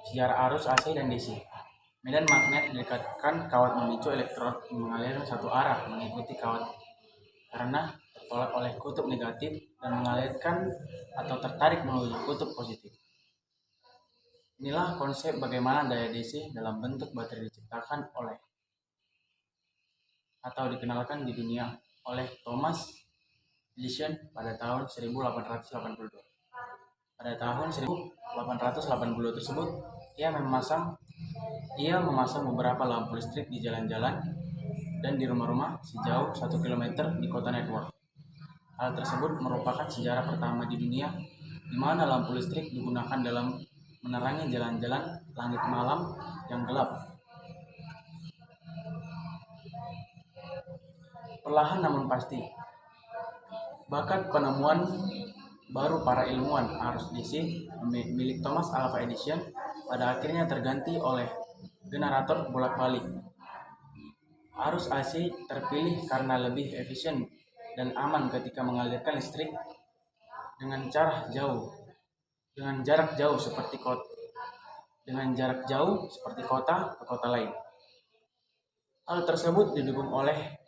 sejarah arus AC dan DC. Medan magnet didekatkan kawat memicu elektron mengalir satu arah mengikuti kawat karena tertolak oleh kutub negatif dan mengalirkan atau tertarik menuju kutub positif. Inilah konsep bagaimana daya DC dalam bentuk baterai diciptakan oleh atau dikenalkan di dunia oleh Thomas Edison pada tahun 1882. Pada tahun 1880 tersebut, ia memasang beberapa lampu listrik di jalan-jalan dan di rumah-rumah sejauh 1 km di kota Network. Hal tersebut merupakan sejarah pertama di dunia di mana lampu listrik digunakan dalam menerangi jalan-jalan langit malam yang gelap. Perlahan namun pasti, bakat penemuan baru para ilmuwan arus DC milik Thomas Alva Edison pada akhirnya terganti oleh generator bolak-balik. Arus AC terpilih karena lebih efisien dan aman ketika mengalirkan listrik dengan jarak jauh seperti kota ke kota lain. Hal tersebut didukung oleh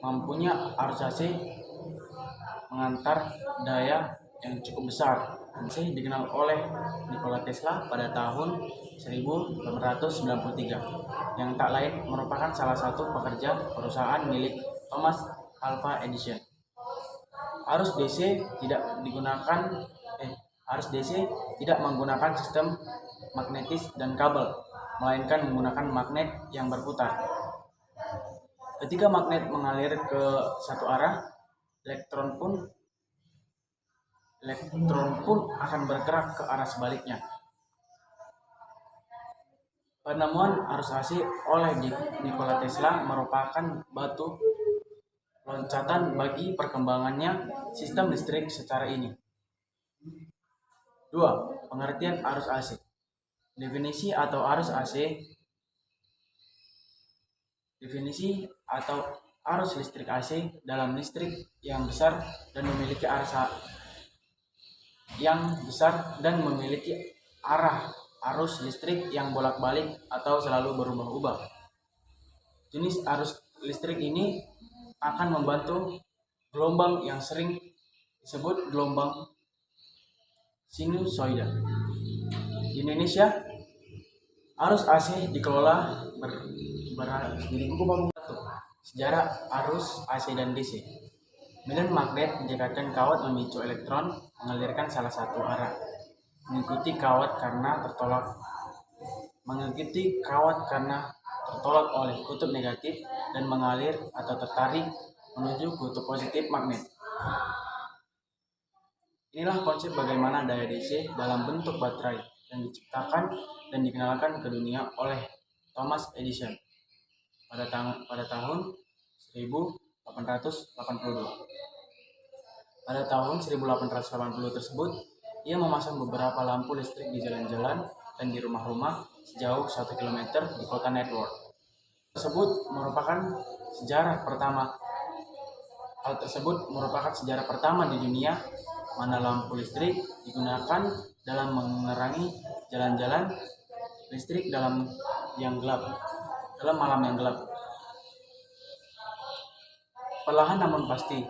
mampunya arus AC mengantar daya yang cukup besar. AC dikenal oleh Nikola Tesla pada tahun 1893, yang tak lain merupakan salah satu pekerja perusahaan milik Thomas Alva Edison. Arus DC tidak menggunakan sistem magnetis dan kabel, melainkan menggunakan magnet yang berputar. Ketika magnet mengalir ke satu arah, elektron pun akan bergerak ke arah sebaliknya. Penemuan arus AC oleh Nikola Tesla merupakan batu loncatan bagi perkembangannya sistem listrik secara ini. 2. Pengertian arus AC. Definisi atau arus listrik AC dalam listrik yang besar dan memiliki arah arus listrik yang bolak-balik atau selalu berubah-ubah. Jenis arus listrik ini akan membentuk gelombang yang sering disebut gelombang sinusoida. Di Indonesia, arus AC dikelola sejarah arus AC dan DC. Medan magnet mendekatkan kawat memicu elektron mengalirkan salah satu arah mengikuti kawat karena tertolak oleh kutub negatif dan mengalir atau tertarik menuju kutub positif magnet. Inilah konsep bagaimana daya DC dalam bentuk baterai yang diciptakan dan dikenalkan ke dunia oleh Thomas Edison pada tahun 1882. Pada tahun 1880 tersebut, ia memasang beberapa lampu listrik di jalan-jalan dan di rumah-rumah sejauh 1 km di kota Network. Hal tersebut merupakan sejarah pertama di dunia mana lampu listrik digunakan dalam menerangi jalan-jalan listrik dalam malam yang gelap. Perlahan namun pasti,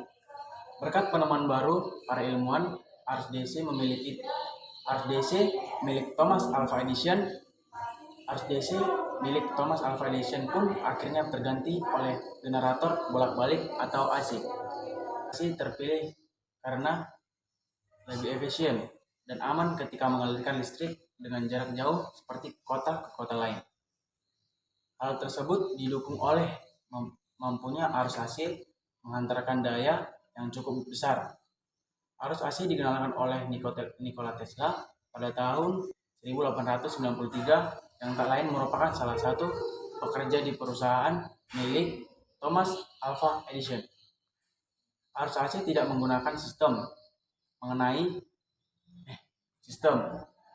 berkat penemuan baru para ilmuwan, arus DC milik Thomas Alva Edison pun akhirnya terganti oleh generator bolak-balik atau AC. AC terpilih karena lebih efisien dan aman ketika mengalirkan listrik dengan jarak jauh seperti kota ke kota lain. Hal tersebut didukung oleh mampunya arus AC mengantarkan daya yang cukup besar. Arus AC dikenalkan oleh Nikola Tesla pada tahun 1893, yang tak lain merupakan salah satu pekerja di perusahaan milik Thomas Alva Edison. Arus AC tidak menggunakan sistem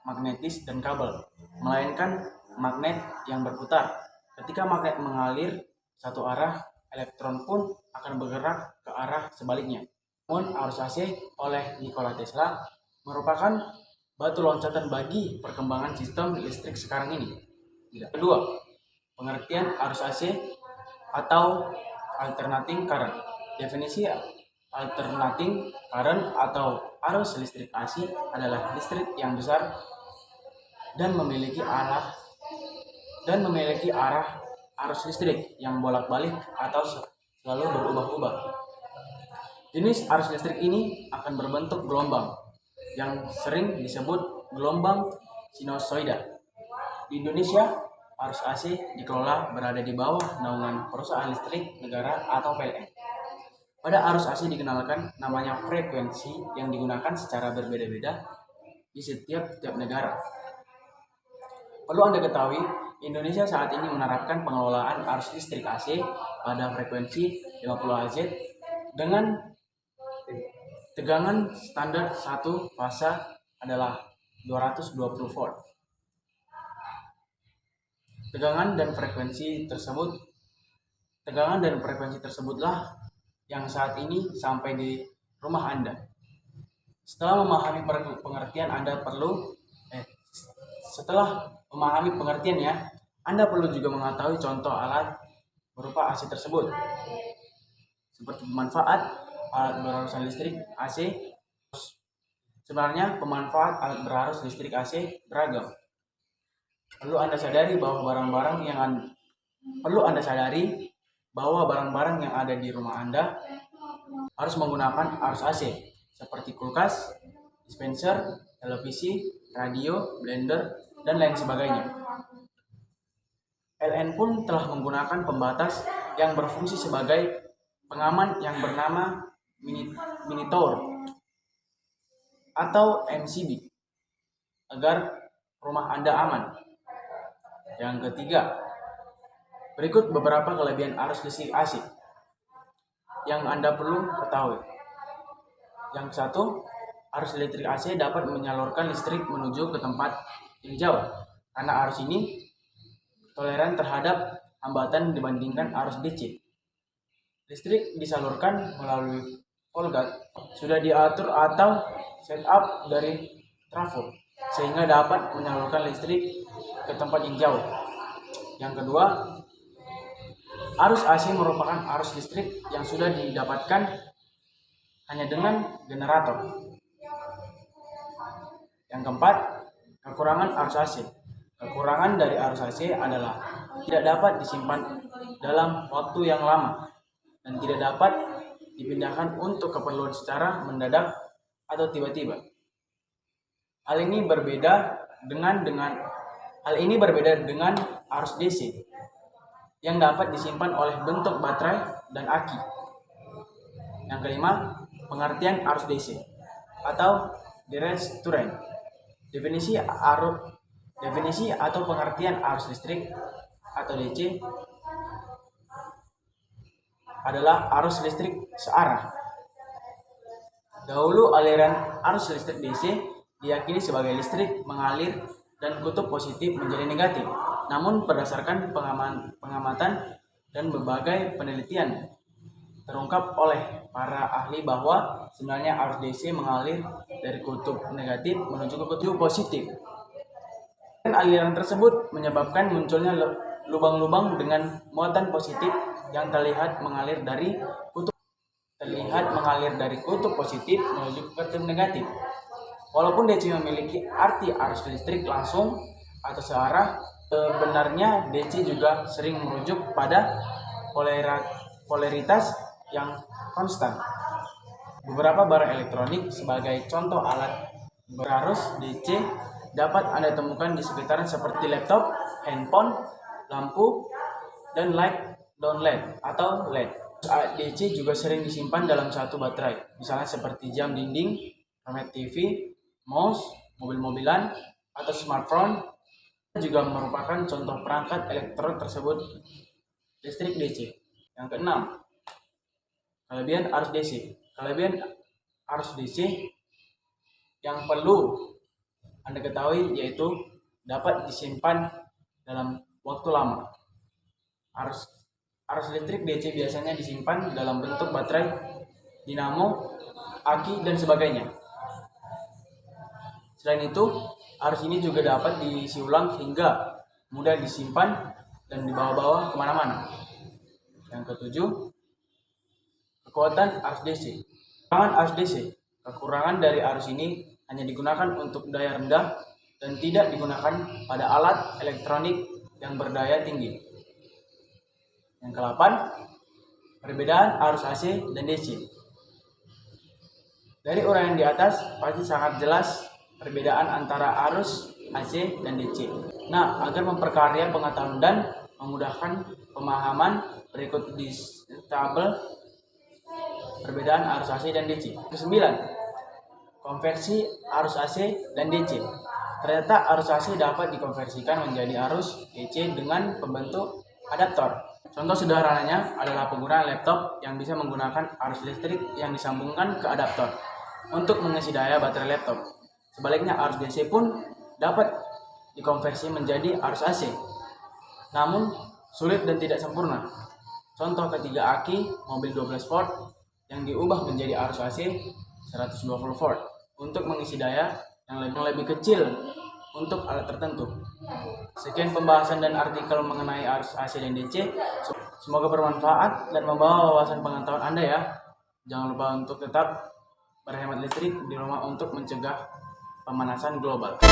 magnetis dan kabel, melainkan magnet yang berputar. Ketika magnet mengalir satu arah, elektron pun akan bergerak ke arah sebaliknya. Namun arus AC oleh Nikola Tesla merupakan batu loncatan bagi perkembangan sistem listrik sekarang ini. Kedua, pengertian arus AC atau alternating current. Definisi alternating current atau arus listrik AC adalah listrik yang besar dan memiliki arah arus listrik yang bolak-balik atau selalu berubah-ubah. Jenis arus listrik ini akan berbentuk gelombang yang sering disebut gelombang sinusoida. Di Indonesia, arus AC dikelola berada di bawah naungan perusahaan listrik negara atau PLN. Pada arus AC dikenalkan namanya frekuensi yang digunakan secara berbeda-beda di setiap negara. Perlu Anda ketahui, Indonesia saat ini menerapkan pengelolaan arus listrik AC pada frekuensi 50 Hz dengan tegangan standar satu fase adalah 220 volt. Tegangan dan frekuensi tersebutlah yang saat ini sampai di rumah Anda. Setelah memahami pengertiannya, Anda perlu juga mengetahui contoh alat berupa AC tersebut, seperti pemanfaat alat berarus listrik AC. Sebenarnya pemanfaat alat berarus listrik AC beragam. Perlu Anda sadari bahwa barang-barang yang ada di rumah Anda harus menggunakan arus AC, seperti kulkas, dispenser, televisi, radio, blender, dan lain sebagainya. LN pun telah menggunakan pembatas yang berfungsi sebagai pengaman yang bernama monitor atau MCB agar rumah Anda aman. Yang ketiga, berikut beberapa kelebihan arus listrik AC yang Anda perlu ketahui. Yang satu, arus listrik AC dapat menyalurkan listrik menuju ke tempat yang jauh karena arus ini toleran terhadap hambatan dibandingkan arus DC. Listrik disalurkan melalui voltmeter sudah diatur atau setup dari trafo sehingga dapat menyalurkan listrik ke tempat yang jauh. Yang kedua, arus AC merupakan arus listrik yang sudah didapatkan hanya dengan generator. Yang keempat, kekurangan arus AC. Kekurangan dari arus AC adalah tidak dapat disimpan dalam waktu yang lama dan tidak dapat dipindahkan untuk keperluan secara mendadak atau tiba-tiba. Hal ini berbeda dengan arus DC yang dapat disimpan oleh bentuk baterai dan aki. Yang kelima, pengertian arus DC atau direct current. Definisi atau pengertian arus listrik atau DC adalah arus listrik searah. Dahulu aliran arus listrik DC diyakini sebagai listrik mengalir dan kutub positif menjadi negatif. Namun berdasarkan pengamatan dan berbagai penelitian terungkap oleh para ahli bahwa sebenarnya arus DC mengalir dari kutub negatif menuju ke kutub positif. Dan aliran tersebut menyebabkan munculnya lubang-lubang dengan muatan positif yang terlihat mengalir dari kutub positif menuju ke kutub negatif. Walaupun DC memiliki arti arus listrik langsung atau searah, sebenarnya DC juga sering merujuk pada polaritas yang konstan. Beberapa barang elektronik sebagai contoh alat berarus DC dapat Anda temukan di sekitaran seperti laptop, handphone, lampu, dan light down LED atau LED. DC juga sering disimpan dalam satu baterai, misalnya seperti jam dinding, remote TV, mouse, mobil-mobilan, atau smartphone juga merupakan contoh perangkat elektronik tersebut listrik DC. Yang keenam, kelebihan arus DC. Kelebihan arus DC yang perlu Anda ketahui yaitu dapat disimpan dalam waktu lama. Arus listrik DC biasanya disimpan dalam bentuk baterai, dinamo, aki, dan sebagainya. Selain itu, arus ini juga dapat diisi ulang hingga mudah disimpan dan dibawa-bawa kemana-mana. Yang ketujuh, kekuatan arus DC. Kekurangan arus DC. Kekurangan dari arus ini hanya digunakan untuk daya rendah dan tidak digunakan pada alat elektronik yang berdaya tinggi. Yang ke-8, perbedaan arus AC dan DC. Dari uraian di atas pasti sangat jelas perbedaan antara arus AC dan DC. Nah, agar memperkaya pengetahuan dan memudahkan pemahaman, berikut di tabel perbedaan arus AC dan DC. Ke-9, konversi arus AC dan DC. Ternyata arus AC dapat dikonversikan menjadi arus DC dengan pembentuk adaptor. Contoh sederhananya adalah penggunaan laptop yang bisa menggunakan arus listrik yang disambungkan ke adaptor untuk mengisi daya baterai laptop. Sebaliknya arus DC pun dapat dikonversi menjadi arus AC, namun sulit dan tidak sempurna. Contoh ketiga aki mobil 12 volt yang diubah menjadi arus AC 120 volt untuk mengisi daya yang lebih kecil untuk alat tertentu. Sekian pembahasan dan artikel mengenai arus AC dan DC. Semoga bermanfaat dan membawa wawasan pengetahuan Anda ya. Jangan lupa untuk tetap berhemat listrik di rumah untuk mencegah pemanasan global.